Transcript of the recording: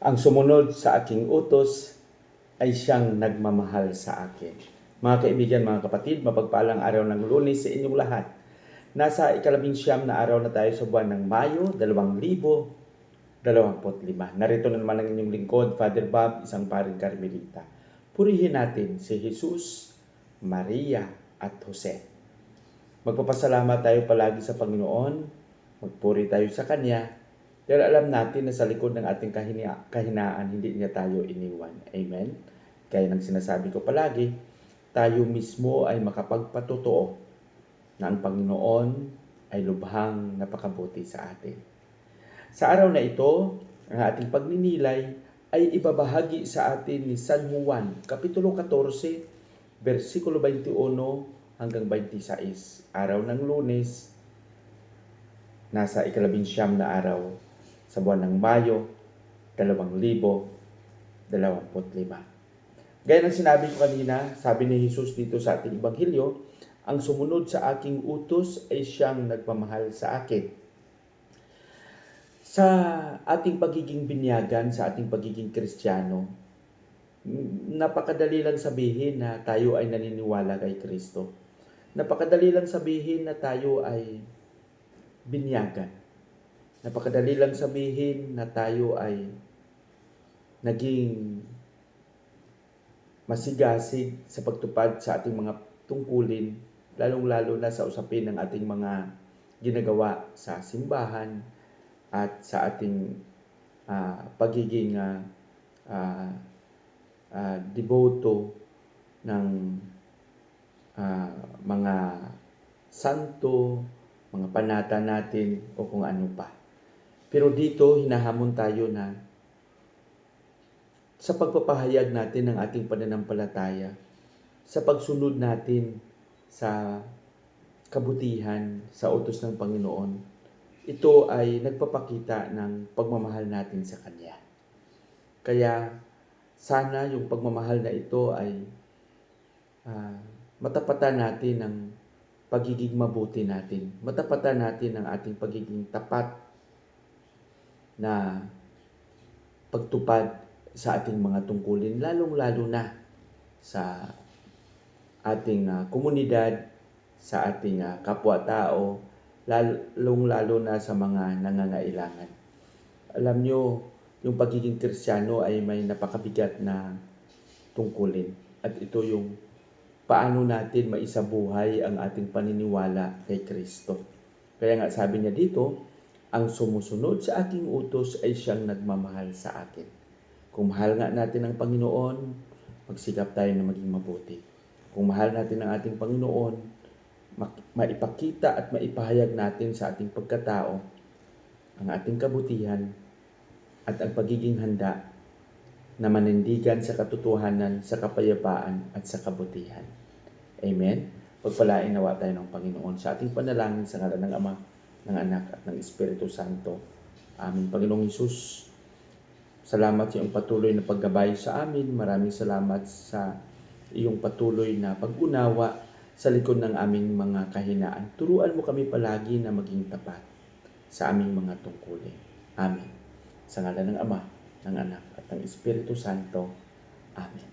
Ang sumunod sa aking utos ay siyang nagmamahal sa akin. Mga kaibigan, mga kapatid, mapagpalang araw ng Lunes sa inyong lahat. Nasa ika-19 na araw na tayo sa buwan ng Mayo, 2025. Narito na naman ang inyong lingkod, Father Bob, isang paring Carmelita. Purihin natin si Jesus, Maria at Jose. Magpapasalamat tayo palagi sa Panginoon, magpuri tayo sa Kanya, dahil alam natin na sa likod ng ating kahinaan, hindi niya tayo iniwan. Amen? Kaya nang sinasabi ko palagi, tayo mismo ay makapagpatotoo na ang Panginoon ay lubhang napakabuti sa atin. Sa araw na ito, ang ating pagninilay ay ibabahagi sa atin ni San Juan, Kapitulo 14, versikulo 21 hanggang 26. Araw ng Lunes, nasa ika-19 na araw sa buwan ng Mayo, 2025. Gaya ng sinabi ko kanina, sabi ni Jesus dito sa ating Ebanghelyo, ang sumunod sa aking utos ay siyang nagmamahal sa akin. Sa ating pagiging binyagan, sa ating pagiging Kristiyano, napakadali lang sabihin na tayo ay naniniwala kay Kristo. Napakadali lang sabihin na tayo ay binyagan. Napakadali lang sabihin na tayo ay naging masigasig sa pagtupad sa ating mga tungkulin, lalong-lalo na sa usapin ng ating mga ginagawa sa simbahan at sa ating pagiging deboto ng mga santo, mga panata natin o kung ano pa. Pero dito, hinahamon tayo na sa pagpapahayag natin ng ating pananampalataya, sa pagsunod natin sa kabutihan, sa utos ng Panginoon, ito ay nagpapakita ng pagmamahal natin sa Kanya. Kaya sana yung pagmamahal na ito ay matapatan natin ng pagiging mabuti natin. Matapatan natin ang ating pagiging tapat na pagtupad sa ating mga tungkulin, lalong-lalo na sa ating komunidad, sa ating kapwa-tao, lalong-lalo na sa mga nangangailangan. Alam nyo, yung pagiging Kristiyano ay may napakabigat na tungkulin. At ito yung paano natin maisabuhay ang ating paniniwala kay Kristo. Kaya nga sabi niya dito, ang sumusunod sa aking utos ay siyang nagmamahal sa akin. Kung mahal nga natin ang Panginoon, magsikap tayo na maging mabuti. Kung mahal natin ang ating Panginoon, maipakita at maipahayag natin sa ating pagkatao ang ating kabutihan at ang pagiging handa na manindigan sa katotohanan, sa kapayapaan at sa kabutihan. Amen? Pagpalain nawa tayo ng Panginoon sa ating panalangin sa ngalan ng Ama, ng Anak at ng Espiritu Santo. Amen. Panginoong Hesus, salamat sa iyong patuloy na paggabay sa amin. Maraming salamat sa iyong patuloy na pag-unawa sa likod ng aming mga kahinaan. Turuan mo kami palagi na maging tapat sa aming mga tungkulin. Amen. Sa ngalan ng Ama, ng Anak at ng Espiritu Santo. Amen.